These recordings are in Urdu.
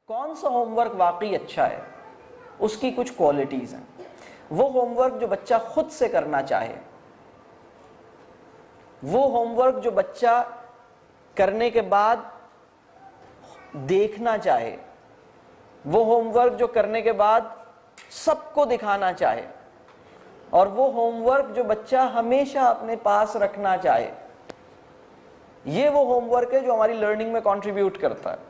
کون سا ہوم ورک واقعی اچھا ہے، اس کی کچھ کوالٹیز ہیں. وہ ہوم ورک جو بچہ خود سے کرنا چاہے، وہ ہوم ورک جو بچہ کرنے کے بعد دیکھنا چاہے، وہ ہوم ورک جو کرنے کے بعد سب کو دکھانا چاہے، اور وہ ہوم ورک جو بچہ ہمیشہ اپنے پاس رکھنا چاہے. یہ وہ ہوم ورک ہے جو ہماری لرننگ میں کنٹریبیوٹ کرتا ہے.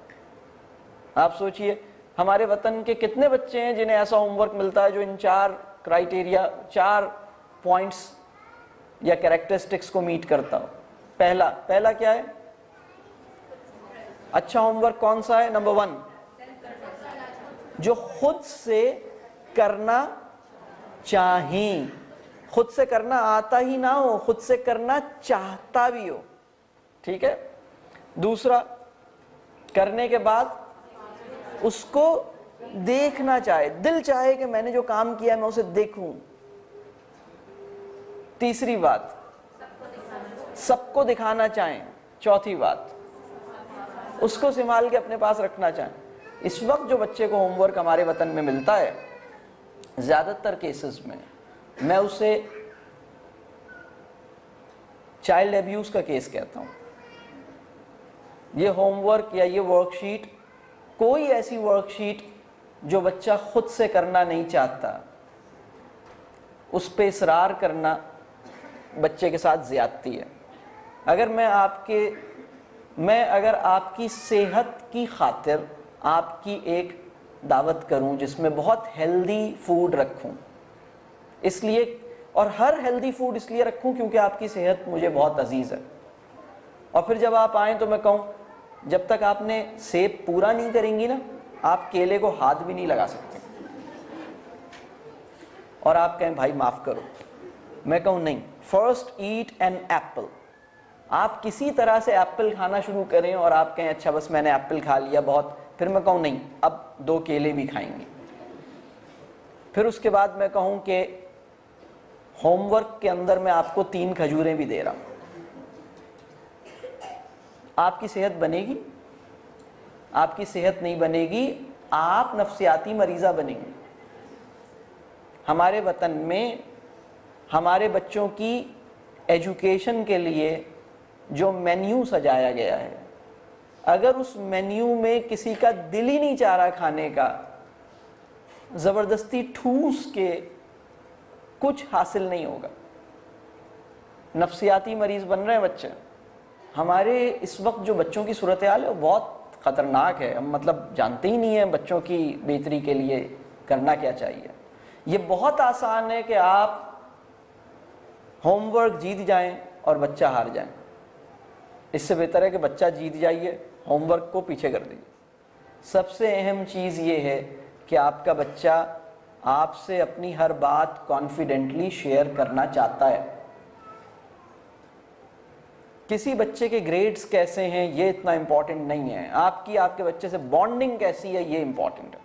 آپ سوچئے ہمارے وطن کے کتنے بچے ہیں جنہیں ایسا ہوم ورک ملتا ہے جو ان 4 کرائیٹیریا، 4 پوائنٹس یا کریکٹرسٹکس کو میٹ کرتا ہو. پہلا کیا ہے؟ اچھا ہوم ورک کون سا ہے؟ نمبر 1 جو خود سے کرنا چاہیں، خود سے کرنا آتا ہی نہ ہو، خود سے کرنا چاہتا بھی ہو. ٹھیک ہے. دوسرا، کرنے کے بعد اس کو دیکھنا چاہے، دل چاہے کہ میں نے جو کام کیا ہے میں اسے دیکھوں. تیسری بات، سب کو دکھانا چاہیں. چوتھی بات، اس کو سنبھال کے اپنے پاس رکھنا چاہیں. اس وقت جو بچے کو ہوم ورک ہمارے وطن میں ملتا ہے، زیادہ تر کیسز میں اسے چائلڈ ایبیوز کا کیس کہتا ہوں. یہ ہوم ورک یا یہ ورک شیٹ، کوئی ایسی ورک شیٹ جو بچہ خود سے کرنا نہیں چاہتا، اس پہ اصرار کرنا بچے کے ساتھ زیادتی ہے. اگر آپ کی صحت کی خاطر آپ کی ایک دعوت کروں جس میں بہت ہیلدی فوڈ رکھوں، اس لیے، اور ہر ہیلدی فوڈ اس لیے رکھوں کیونکہ آپ کی صحت مجھے بہت عزیز ہے، اور پھر جب آپ آئیں تو میں کہوں جب تک آپ نے سیب پورا نہیں کریں گی نا، آپ کیلے کو ہاتھ بھی نہیں لگا سکتے، اور آپ کہیں بھائی معاف کرو، میں کہوں نہیں، فرسٹ ایٹ این ایپل. آپ کسی طرح سے ایپل کھانا شروع کریں اور آپ کہیں اچھا بس میں نے ایپل کھا لیا بہت، پھر میں کہوں نہیں اب 2 کیلے بھی کھائیں گے. پھر اس کے بعد میں کہوں کہ ہوم ورک کے اندر میں آپ کو 3 کھجوریں بھی دے رہا ہوں. آپ کی صحت بنے گی؟ آپ کی صحت نہیں بنے گی، آپ نفسیاتی مریضہ بنیں گے. ہمارے وطن میں ہمارے بچوں کی ایجوکیشن کے لیے جو مینیو سجایا گیا ہے، اگر اس مینیو میں کسی کا دل ہی نہیں چاہ رہا کھانے کا، زبردستی ٹھوس کے کچھ حاصل نہیں ہوگا. نفسیاتی مریض بن رہے ہیں بچے. ہمارے اس وقت جو بچوں کی صورتحال ہے وہ بہت خطرناک ہے. ہم مطلب جانتے ہی نہیں ہیں بچوں کی بہتری کے لیے کرنا کیا چاہیے. یہ بہت آسان ہے کہ آپ ہوم ورک جیت جائیں اور بچہ ہار جائیں. اس سے بہتر ہے کہ بچہ جیت جائیے، ہوم ورک کو پیچھے کر دیجیے. سب سے اہم چیز یہ ہے کہ آپ کا بچہ آپ سے اپنی ہر بات کانفیڈنٹلی شیئر کرنا چاہتا ہے. کسی بچے کے گریڈز کیسے ہیں یہ اتنا امپورٹنٹ نہیں ہے، آپ کے بچے سے بانڈنگ کیسی ہے یہ امپورٹنٹ ہے.